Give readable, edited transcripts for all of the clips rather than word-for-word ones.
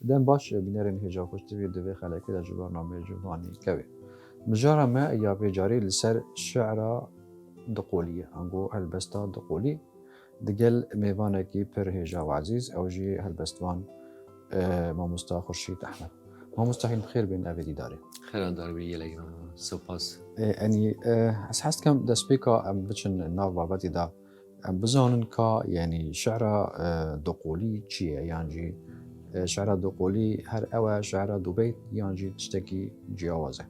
دم باش بنرن هجا خوشتی وی دوی خلکی در جبر نامه جوانی کوی مجارا ما یا بجاری لسر شعر دقولیه انگو هلبستا دقولی دقل میوانه کی پر هجا و عزیز او جی هلبستوان ماموستا خورشید احمد ماموستا بخیر بین اویدی داره خیران داره بیه لگم سپاس يعني حس كم دا سبيكا بچن ناف بابتي دا بزانن كا يعني شعر دقولي چيه يعني شعر دقولي هر اوا شعر دو بيت يعني تشتكي جياوازه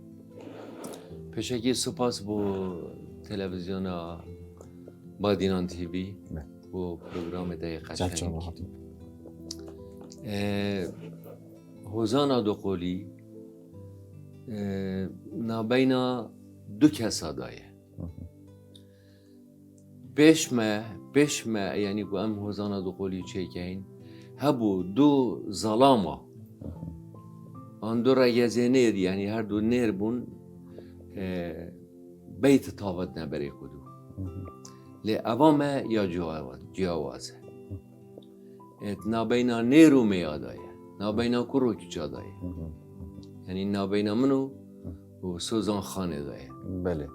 پشکی سپاس بو تلویزیون بادینان تیوی بو پروگرام دقیقه شنگ هوزانا دقولی نابینا دو کسا دایه بشمه یعنی گو ام هوزانا دقولی چه کهین هبو دو ظلاما آن دو رگزه نیر یعنی هر دو نیر بون بیت تاوت نبری کدو لی اوامه یا جیاوازه نابینا نیرو میادایه نابینا کرو کچا دایه یعنی نابینا منو و سوزان خانه دایه بله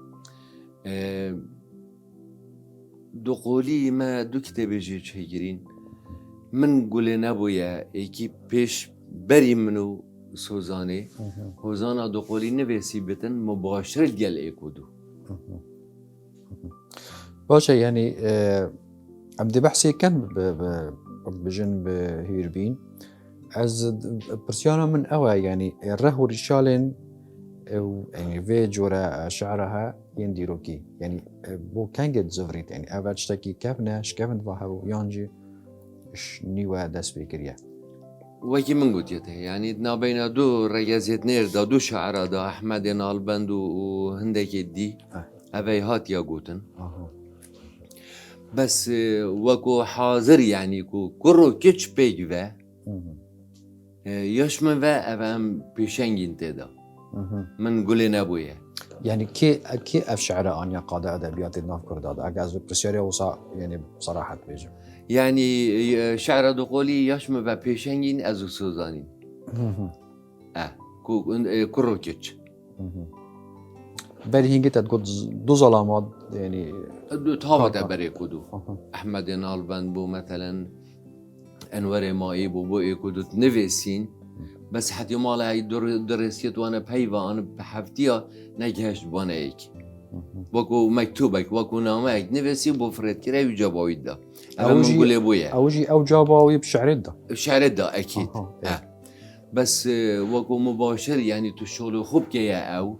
دو قولی ما دو کتابه جه چه گیرین من گله نبویه ایکی پیش بری منو سوزانه هوزانا دو قولی نویسی بتن مباشر گل ایکودو باشه يعني عمدي بحثي كان بجن بهيربين از برسيانا من اوا يعني الرهو رشالن يعني في جورا شعرها ينديروكي يعني بو كانجد زفريت يعني اول تشتكي كابنا شكابن فاهو يانجي نيوا داس بكريا وکی من گوتیته یعنی نابینا دو رگزیت نیر دا دو شعره دا احمد نالبند و هندکی دی اوی هات یا گوتن بس وکو حاضر یعنی کو کرو کچ پیگ و یاش من و اوام پیشنگین تیدا من گلی نبویه يعني كي افشعر انيا قاده ادبيات الناف كرداد اجاز برسياريا وصا يعني بصراحه بيجي يعني شعر دقولي ياش من و پیشنگین ازو سوزانین کرو کچ بل هينجي تقول دو ظلامات يعني تابت بري كودو احمد نالبند بو مثلا انور مایی بو ایکودو نویسین بس حتی مالا های درستیت وانا پیوا انا بحفتیا نگهشت وانا ایک وكو مكتوبك وكو نامك نفسي بفرد كده يجابويد ده أنا بنقول أبويا أو جابوي بشعر ده بشعر ده أكيد بس وكو مباشر يعني تشغل خوب كيا أو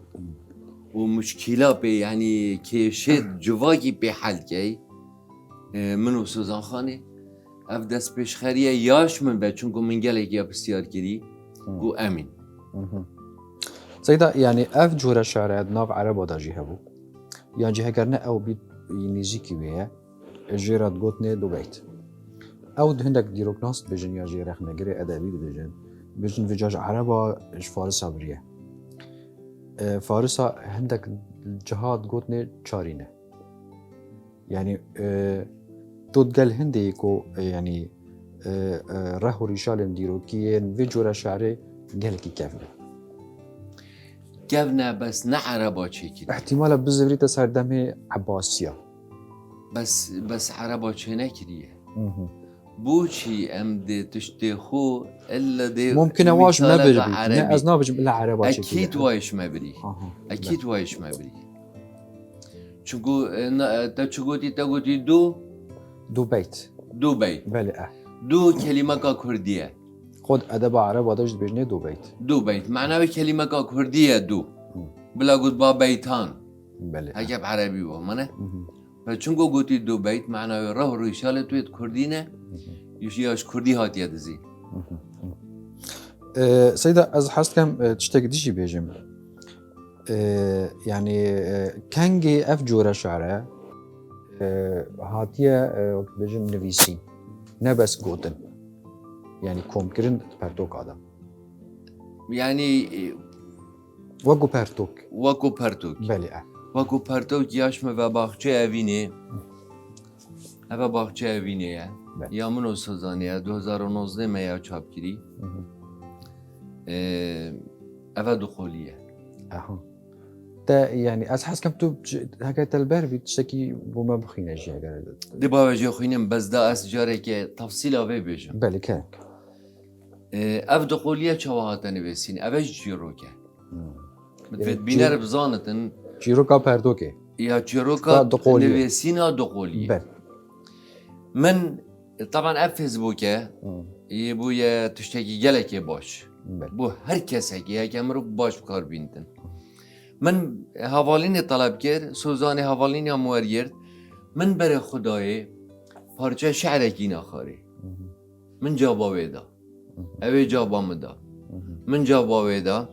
ومشكلة بي يعني كيشد جواكي بحل كي منو سوزان خاني أفدس بشخرية ياش من بعد چونكو من قالك يا بسيار كري قو أمين سيدا يعني أف جورا شعر ناف عربا دا جي هبو يعني جي هكرنا أو بيت نيزيكي ويا جيرات قوتني دو بيت أو هندك ديروك ناس بجن يا جي رخنا قري أدابي بجن فيجاج عربا فارسا بريه فارسا هندك جهاد قوتني چارينه يعني دود قال هندي كو يعني رهو ريشال ديروكيين في جورا شعري قالكي كافنا كافنا بس نعربا چيكي احتمالا بزوري تسهر دمي عباسيا بس عربا چه نكريه بوشي ام دي تشتخو الا دي ممكن اواش ما بري لا ازنا بجم الا عربا چيكي اكيد وايش ما بري اكيد وايش ما بري چوكو تا چوكوتي تا قوتي دو بيت بله دو كلمة كردية خود أدب عرب وداش بيجني دو بيت معناه كلمة كردية دو بلا قد با بيتان بله هكذا عربي بو منه فچونكو قوتي دو بيت معناه راه ريشالة تويت كردينه ياش كردي هاتي دزي سيدة از حست كم تشتاق ديشي بيجم يعني كانجي اف جورا شعره هاتيه وقت بيجن نويسين نبس قوتن يعني كومكرن برتوك هذا يعني وكو برتوك بله وكو برتوك ياش ما باخچه اوینه اوا باخچه اوینه یا منو سوزانه 2019 ما یا چاپ کری أفا دخولية اها تا يعني از حس كم تو هكا تلبر في تشتكي بوما بخينا جي دي بابا جي خوينم بس دا أس جارك تفصيل أوي بيجم بالي كان أف دخولية شواهات نبسين أفا جيروكا يعني بتفيد بينار بزانتن جيروكا بردوكي يا جيروكا دخولية. نبسينا دخولية بل من طبعا أف فيسبوكا يبويا تشتكي جلك باش بل بو هر کسی که مرو باش بکار بینتن من حوالین طلب کرد سوزان حوالین یا موارگرد من بر خدای پارچه شعرکی نخاری من جابا ویدا اوی جابا مدا من جابا ویدا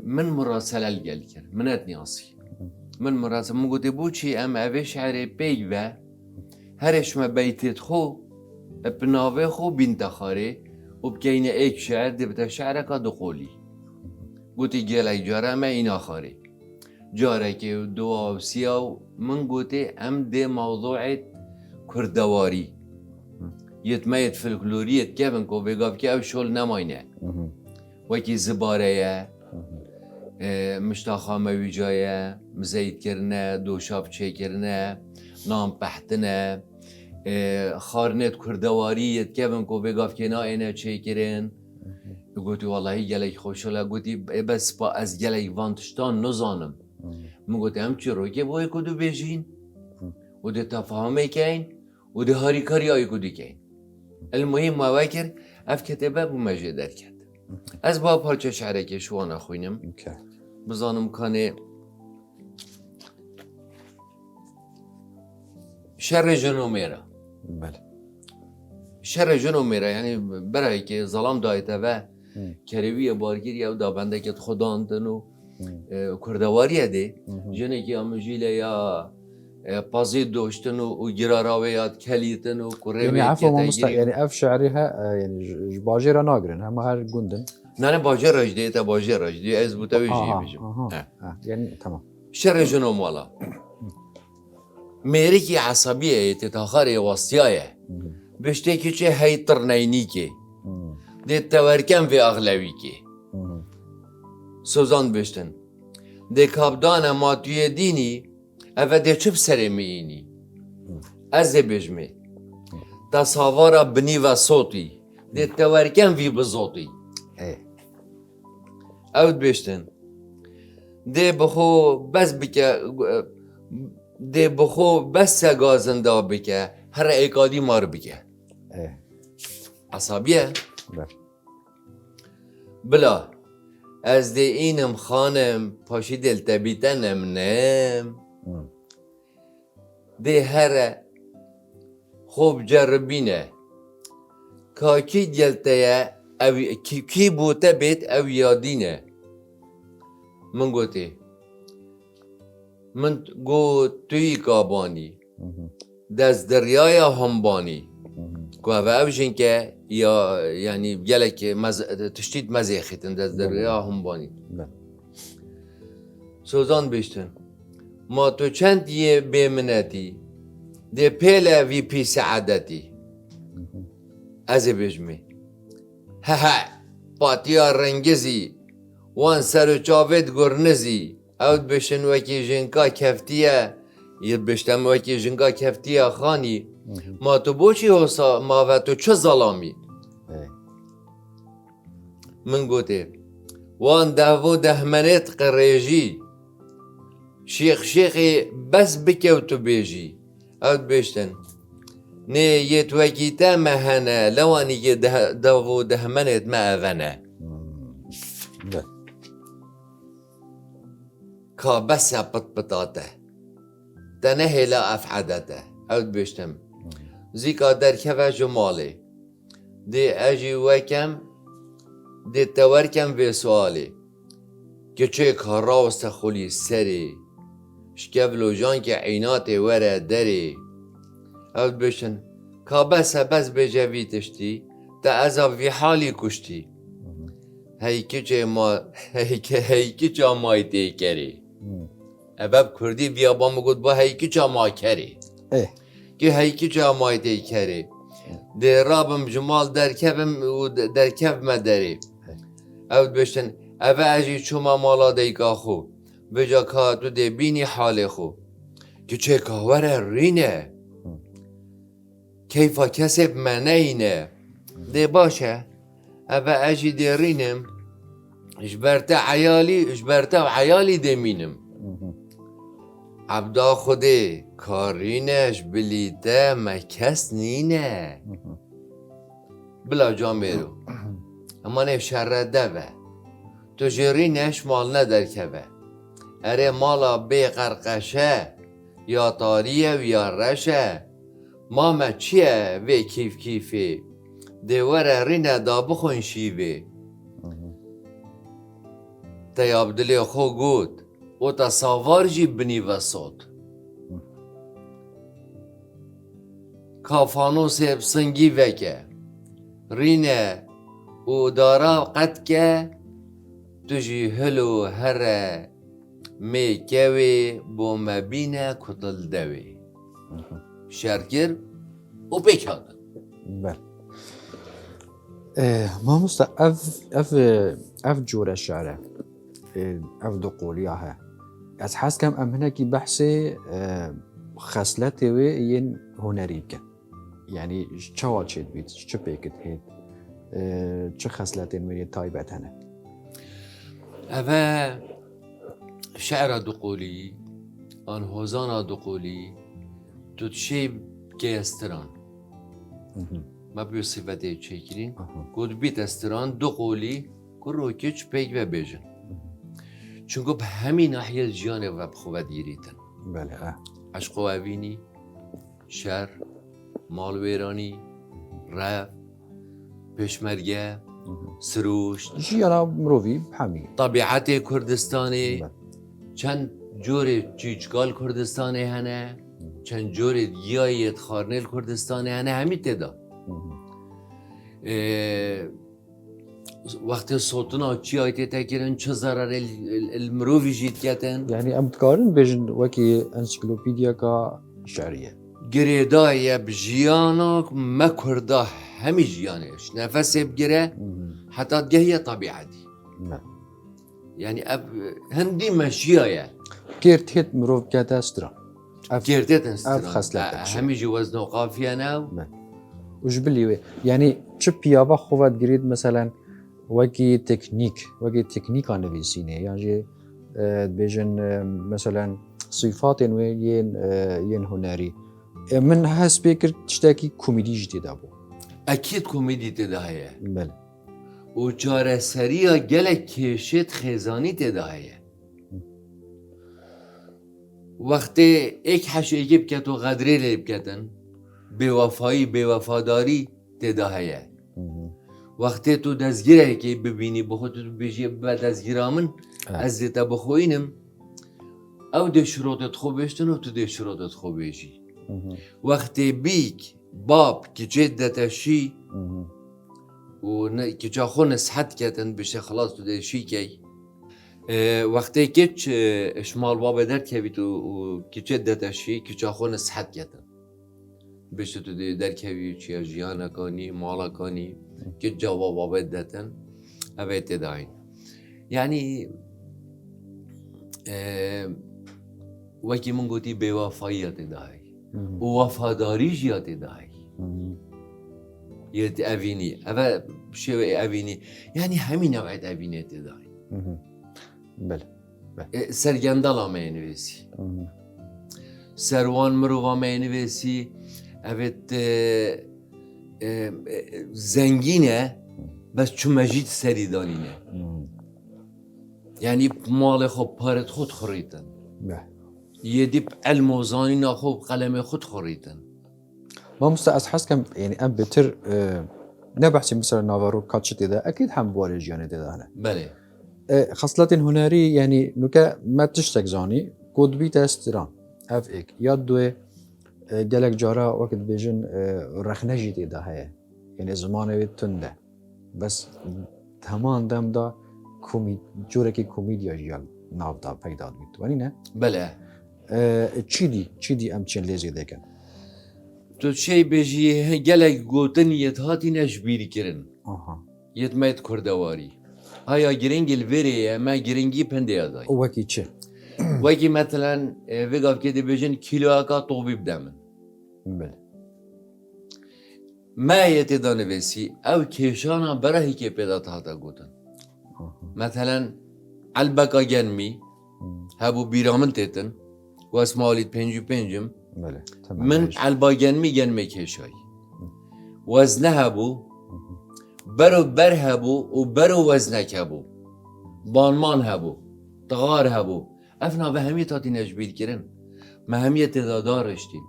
من مراسل گل کرد من اتنیاسی من مراسل من گوتی بو چی ام اوی شعر پیگ و هرش ما بیتت خو بناوه خو بینت خاری وبكاين ايك شعر دي بتا شعرك دخولي قوتي جالي جارة ما اينا خاري جارك ودوا وسياو من قوتي ام دي موضوع كردواري يتميت فلكلورية كيفن كو بيقاف كي او شول نماينه وكي زبارية مشتاخا مويجاية مزيد كرنا دوشاب چه كرنا نام بحتنا خارنت کردواریت که من کو بگاف که نه اینه چه کرن گویی والله گلی خوشحاله گویی بس با از گلی وانتشتان نزانم من گویی هم چی رو که باید کدو بیشین و ده تفاهمه کن و ده هاری کاری آی کدو کن المهم ما وکر اف کتبه بو مجد کرد از با پارچه شعره که شوانا خوینم بزانم کنه شر جنومیره بله شر جنومیره یعنی برای که ظلام دایته و کریوی بارگیری او دابنده که خداندن و کردواریه ده جنه که امجیله یا پازی دوشتن و گراراوه یاد کلیتن و کروی يعني عفوا ما يعني اف شعرها يعني باجيرا ناقرن هم هر جندن نه باجه راجده تا باجه راجده از بوتوی جی بجم يعني تمام شر جنوم والا میری که عصبیه تتاخر واسطیه بشته که چه هیتر نینی که ده تورکم و اغلبی که سوزان بشتن ده کابدان ما توی دینی اوه ده چپ سره میینی از ده بجمه تصاوارا بنی و صوتی ده تورکم وی بزوتی اود بشتن ده بخو بس بکه ده بخو بس سگازنده بکه هر ایکادی مار بکه عصابیه بلا از ده اینم خانم پاشی دلتبیتنم نم ده هر خوب جربینه که کی جلتیه کی بوته بیت او یادینه من گوتی من گو توی کابانی دست دریای همبانی که اوشین که یا یعنی گلک تشتید مزیخیتن دست دریای همبانی سوزان بشتن ما تو چند یه بیمنتی ده پیله وی پی سعادتی از بجمی ها پاتیا رنگزی وان سر و چاوید گرنزی اود بشن وکی جنکا کفتیه ید بشتم وکی جنکا کفتیه خانی ما تو بوچی حسا ما و تو چه ظلامی من گوته وان دهو دهمنت قریجی شیخی بس بکو تو بیجی اود بشتن نه یت وکی تا مهنه لوانی که دهو دهمنت ما اونه که بس پت پتاته تنهی لا افعدته اود بشتم زیکا در کفه جمالی دی اجی وکم دی تورکم به سوالی که چه کارا و سخولی سری شکبلو جان که عینات وره دری اود بشتن که بس بجوی تشتی تا ازا وی حالی کشتی هیکی چه مایتی کری ابب کردی بیا با مگود با هیکی چه ما کری که هیکی چه مایتی کری ده رابم جمال در کف مداری او بشتن او اجی چوما مالا دیگا خو بجا که تو دی بینی حال خو که چه کهوره رینه کیفا کسب منینه دی باشه او اجی دی رینم اجبرتا عیالی دمینم عبدا خوده کارینش بلیته مکس نینه بلا جان بیرو اما نف شرده به تو جرینش مال ندر که به اره مالا بی قرقشه یا تاریه و یا رشه ماما چیه وی کیف کیفی دیوره رینه دا بخون شیوه تا عبدالله خو گود و تا ساوار جی بنی وسط کافانو سیب سنگی وکه رینه و دارا قد که تجی هلو هره می کوی بو مبینه کتل دوی شرکر و بکادن بله مامۆستا ئەف جۆرە شارە ئەف دوو قۆلیە هەیە ئەس حەزکەم ئەم هەنێکی بەحسێ خەسلەتێوێ یەن هۆنەری بکەن یعنی چاوا چێت بیت چ پێکت هێت چ خەسلەتێن وێ تایبەت هەنە أبا شعر دقولي أن هوزانا دقولي تتشيب كيستران ما بيو صفته تشيكرين قد بيت استران دقولي كرو كيش بيك وبيجن چونكو بهمي ناحية الجانب وبخوة ديريتن بله عشق وابيني شر مال ويراني رف پشمرگه سروش ژیانە مرۆڤی هەمی طبیعت کردستانی چند جور چیچگال کردستانی هنه چند جور گیایت خارنل کردستانی هنه همی تدا وقت صوتنا چی آیتی تکرن چه ضرر المروفی جید کتن یعنی ئەم دکارن بێژن وەکی ئەنسیکلۆپیدیەکە شعریە گریدای بجیانا ما کرده همی جیانش نفس بگیره حتی گهی طبیعتی یعنی هندی مشیایه گرت هێت مرۆڤ بکاتە سترا گردت ئەف خەسلەتە همی جو وزن و قافیه نو وش بلیوێ یعنی چ پیاوە خۆوات گرێت مەسەلەن وەکی تەکنیکان نویسینێ یانژێ بێژن مەسەلەن صیفاتێن وێ یەن هونەری من هەست پێ کرد شتێکی کومیدیش تێدا بوو اکید کمدی تدا هیه بله و چاره سریع گلک کشت خزانی تدا هیه وقتی ایک حشیگی بکت و غدری لی بکتن بیوفایی بیوفاداری تدا هیه وقتی تو دزگیره که ببینی بخود تو بجی به دزگیرامن از دیتا بخوینم او ده شروطت خوب بشتن و تو ده شروطت خوب بشی وقتی بیک باب که جدتشی و که جا خون نصحت کتن بشه خلاص تو ده شی کی وقتی که اشمال باب در که بیتو که جدتشی که جا خون نصحت کتن بشه تو ده در که بیتو چی جیانا کانی مالا کانی که جواب باب دتن اوه تداین یعنی وکی من گوتی بیوفایی تدای و وفاداری جیا تدای یه اوینی اوه شوه اوینی یعنی همین نوعیت اوینی تدای بله سرگندلا می نویسی سروان مرووا می نویسی اوه زنگینه بس چون مجید سریدانینه یعنی مال خوب پارت خود خوریدن یه دیب علم و زانین خوب قلم خود خوریدن مامۆستا ئەس حەزکەم یعنی ئەم بێتر نەبەحسی مثلا ناڤەڕۆ کاتچ تێدا ئەکەیت هەم بوارێ ژیانێ تێدا هەنە بله خەسڵەتێن هونەری یعنی نوکە مە تشتێک زانی گۆت بیتە ستران ئەف ئێک یاد دوێ gelek cara وەکت بێژن ڕەخنەژی تێدا هەیە یعنی زمانەوێت تندە بەس هەمان دەمدا جۆرێکی کۆمیدیا ژیان ناودا پەیدا بیت وانینە بله چیدی ئەم چێن لێزێ دەکەن تو چی بجی گلک گوتن یت هاتی نش بیری کرن یت مایت کردواری هایا گرنگ الوریه ما گرنگی پنده دای وەکی چه وکی مثلا وگاف که دی بجن کیلو اکا طبیب دامن بله ما یتی دانویسی او کشانا برای که پیدا تاتا گوتن مثلا البکا گنمی هبو بیرامن تیتن و اسمالیت پنجم بله من البا گنمی کشایی وزنه هبو برو بر هبو و برو وزنک هبو بانمان هبو تغار هبو افنا به همی تاتی نجبیل کرن ما همی تدا دارشتین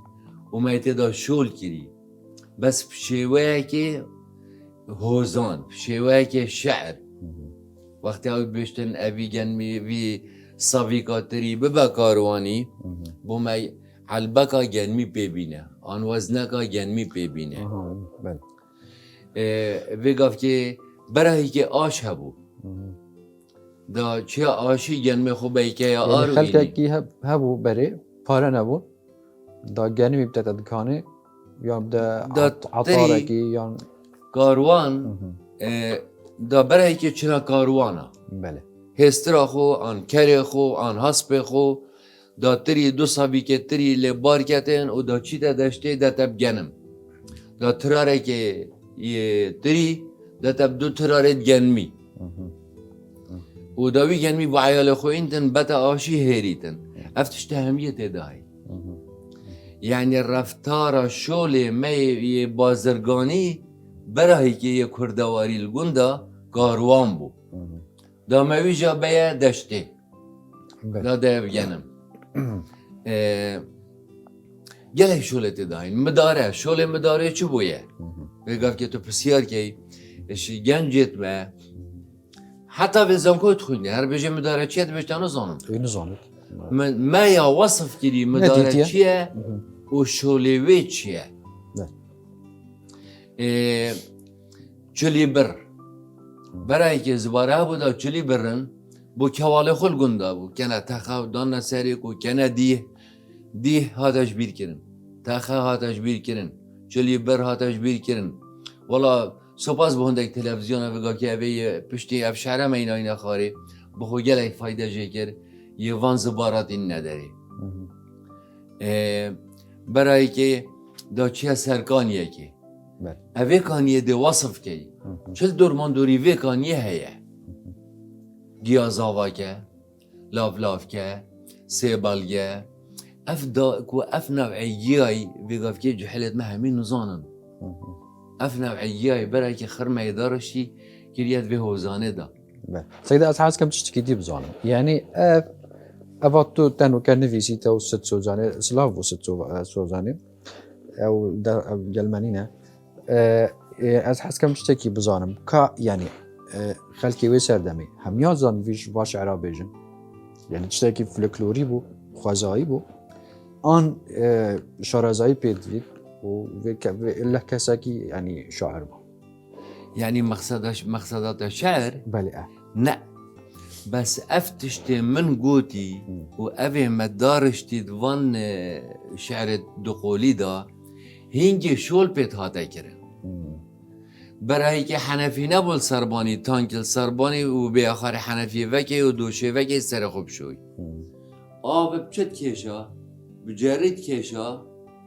و ما تدا شول کری بس بشیوه که هوزان بشیوه که شعر وقتی ها بشتن اوی گنمی وی صفیقاتری ببا کاروانی بو ما البکا گنمی ببینه آن وزنکا گنمی ببینه بله وگاف که برای که آش هبو دا چه آشی گنمی خوبه که یا یعنی آرو خەلکێکی هەبوو بەرێ پارە نەبوو دا گەنمی بدەتە دکانێ یان بدە دا عەتارێکی یان کاروان دا برای که چنا کاروانا بله هسترا خو آن کره خو آن حسب خو دا تری دو سابی که تری لبار کتن و دا چی دا دشته دا تب گنم دا تراره که تری دا تب دو تراره گنمی و داوی گنمی با عیال خو اینتن بتا آشی هریتن افتش تهمیت دایی یعنی رفتار شول می بازرگانی برای که یه کردواری الگوندا کاروان بو دا موی جا بیا دشته دا دا بگنم گله شولت داین مداره شول مداره چو بویه بگاف که تو پسیار که اشی گنجت به حتی به زنکوت خونی هر بجه مداره چیه بشتانو زانم اینو زانید ما یا وصف کردی مداره ندیدیه؟ چیه و شولوی چیه چلی بر برای که زباره بود چلی برن بو کواله خل گنده بود کنه تخاو دان سری کو کنه دیه هاتش بیر کرن تخا هاتش بیر کرن چلی بر هاتش بیر کرن والا سپاس به هندک تلویزیون بگا که اوی پشتی اف شهره مینا اینا خاری بخو گله فایده جکر یه وان زبارات این نداری برای که دا چیه سرکانیه که اوی کانیه ده وصف که چل دورمان دوری وی کانیه هیه گیازاوا که لاف که سیبالگه اف دا کو اف نوعیه‌ای ویگاف که جحلت ما همین نزانن اف نوعیه‌ای برای که خرمه دارشی کریت به حوزانه دا سيدي أساس كم تشتكي دي بزانم يعني أفاتو تنو كان نفيسي تو ست سوزاني سلاف وست سوزاني أو جلمانينا أساس كم تشتكي بزانم كا يعني خلكي ويسر دمي هم يازان فيش باش عرابيجن يعني تشتكي فلكلوري بو خوازایی بو آن شارزایی پیدید و الله کسایی یعنی شاعر بو يعني مقصدات شعر بله نه بس افتشت من قوتي وأبي مدارشتي دوان شعر دقولي دا هنجي شول بيت هاتا كره برای که حنفی نبول سربانی تانکل سربانی و به آخر حنفی وکی و دوشه وکی سر خوب شوی آب بچت کشا بجرد کشا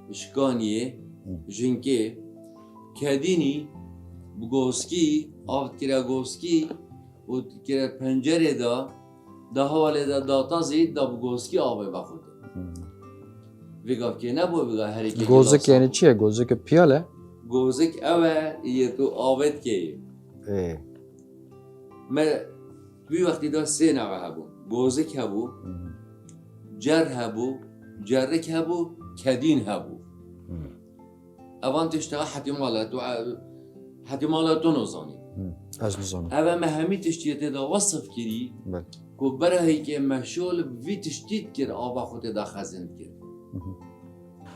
بشکانیه جنکه کدینی بگوسکی آب کرا گوسکی و کرا پنجره دا حواله دا تازید دا بگوسکی آب بخوده ویگاف که نبو ویگا هر کی گوزک یعنی چیه گوزک پیاله گوزک اوه یه تو آبت که ما توی وقتی دا سه نوع هبو گوزک هبو جر هبو جرک هبو کدین هبو اوان تشتغل حتمالاتو نزانی از نزانی اوه ما همی تشتیت دا وصف کری که برای که مشول وی تشتیت کر آبا خود دا خزند کر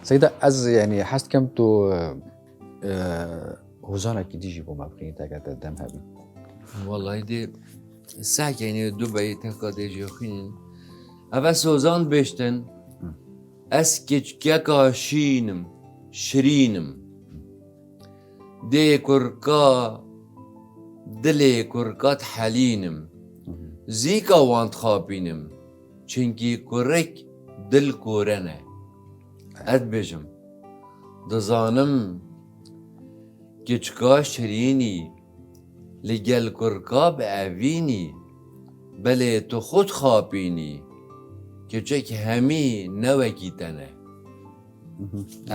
سيدة از يعني حست كم تو هوزانك ديجي بو مبقين تاكا دم هبي والله دي ساك يعني دبي تاكا ديجي خين اول سوزان بشتن اس كيكا شينم شرينم دي كركا دلê kurkat helînim zîka wan dixapînim çunkî kurek dil korene ez bêjim dizanim keçika şirînî li gel kurka bi evînî belê tu xwe dixapînî keçek hemî newekî te ne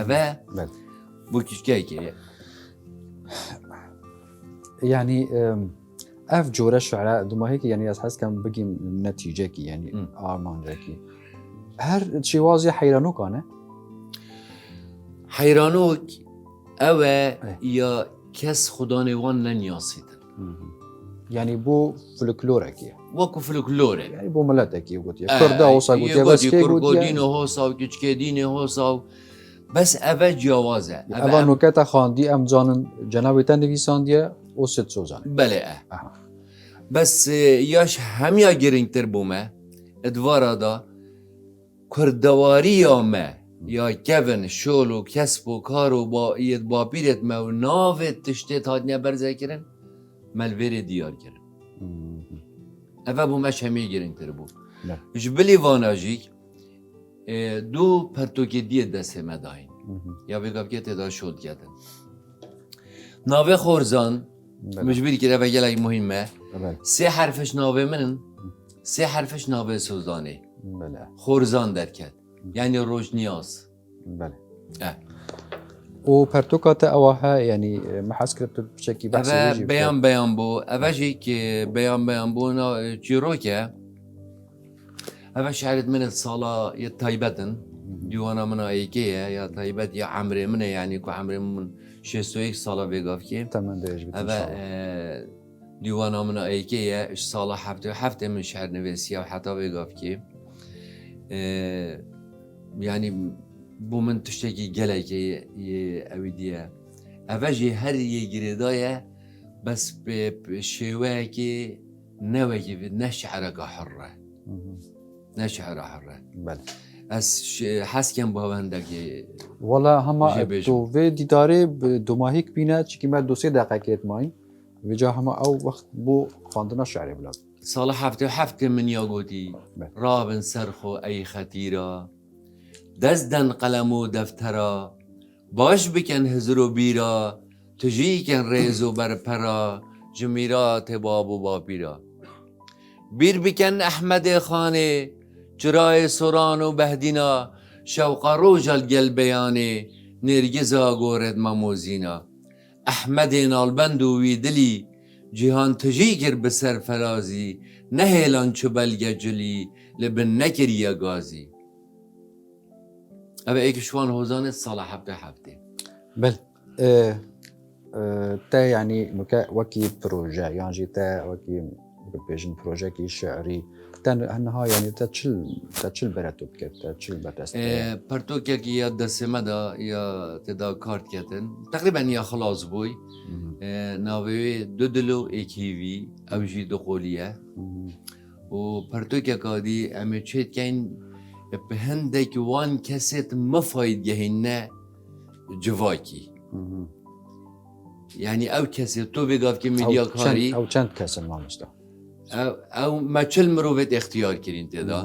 ev e بله bu kişkekê يعني اف جوره الشعراء دوما هيك يعني اساس كان بقي نتيجكي يعني ارمانجكي هر شي وازي حيرانو كان حیرانوک اوه یا کس خدا نوان ننیاسیدن يعني بو فلكلوركي وکو فلکلوره يعني بو ملتكي قلت يا كردا وصا قلت يا بس كي قلت کرگودین يا هوسا و کچکدین هوسا بس اوه جوازه اوا نوكتا خاندي ام جانن جنابي تنفيسان دي او ست سوزان بله بس یاش همیا گرینگتر بومه ادوارا دا کردواری یا مه یا کون شول و کسب و کار و با اید با پیرت مه و ناوت تشتیت هادنیا برزه کرن ملویر دیار کرن اوه بومش همی گرینگتر بو نه جبلی واناجیک دو پرتوکی دیه دسته مداین یا بگاب که تدا شد کردن ناوه خورزان مجبوری که اوه گلک مهمه بله سه حرفش ناوه منن سه حرفش ناوه سوزانه بله خورزان درکد یعنی روش نیاز بله اه. و پرتوكاتا اواها يعني ما حس كرت بشكل بحث اوه ويجي بیان بو اوه جی که بیان بو چیرو که اوه شعرت من الصالة یا تایبتن دیوانا من ایکیه یا تایبت یا عمره منه یعنی که عمره من 61 ساله بگاف که تمام درج بت ان اوه شاء الله دیوانا من ایکیه اش ساله هفته من شعر نویسیه و حتی بگاف که yani bu من tiştekî gelekê ew diye ev jî her yê girêdaye bes şêweyekê newekî ne şeireka hir e ne şeira hir e بله ez heskem bu hevendekê والله هما جيبيش. تو في ديداري دوماهيك بينا تشكي ما دوسي دقيقات ماين وجا هما او وقت بو خاندنا شعري بلاد sala hefte min ya gotî بله rabin serxo ey xetîra dezden qelem û deftera baş bikin hizir û bîra tu jîkin rêz û berpera ji mîratê bab û bapîra bîr bikin Ehmedê xanê çirayê soran û behdîna şewqa roja gel beyanê nêrgiza goret memozîna Ehmedê nalbend û wî dilî cîhan tijî kir bi serferazî nehêlan çi belge cilî li bin nekiriye gazî ev êkî şwan hozanê sala hefte بل تا يعني نوكا وكي بروجا يعني جي تا وكي بيجن بروجا كي شعري تا هنها يعني تشل براتو بكت تشل بتست پرتوکێکی ya دەسێمە da ya têda kart ketin teqrîben ya xilas bûy navê wê du dil û êkîvî ew jî diqoliye û pertokeka dî em ê çêtkeyn bi hindek wan kesê mifayidgehîne civakî yani ew kesê tu vêgavkî medyakarî او چند كاس المامستا ew me çil mirovêt ixtiyar kirîn têda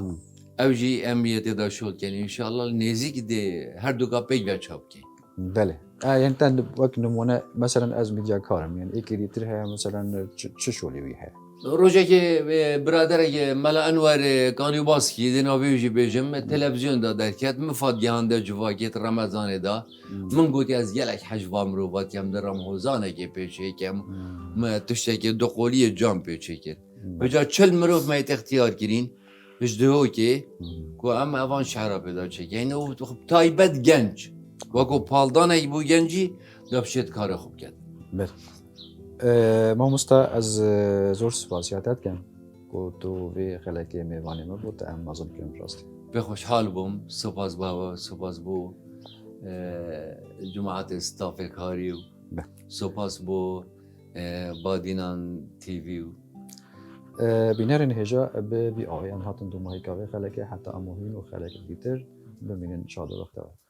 ew jî em yê têda şolkenî inşallah nêzik dê her duka pêk ve çapkî بله يعني تا وك نمونه مثلا از ميديا كارم يعني ايكي ترها مثلا تشولي ويها rojekê biraderekê Mela Enwer Kanûbaskî di navê jî bêjim televizyonda derket min fatgehande civakê Remezanê da min gotî ez gelek hejva mirovat kem di Ramhozanekê pêçêkem me tiştekê duqoliyê cam pêçêkir Beca çil mirov me ixtiyar kirîn ji dihokê ku em evan şehra pêda çekin taybet genç wekû paldanek bû gencî depşêt karê xwe biket بله مامۆستا ئەس زۆر سوپاسیاتات کەم بۆ تۆ vê xelekê mêvanê me بۆ te em mezin bikim rastî pê xweşhal bûm spas baba spas bû cemaetê stafê karî û spas bû badînan TV û بینەرên hêja bi vî ayên hatin domahîka vê xelekê heta em hîn û xelekê dîtir bimînin şad û bextewar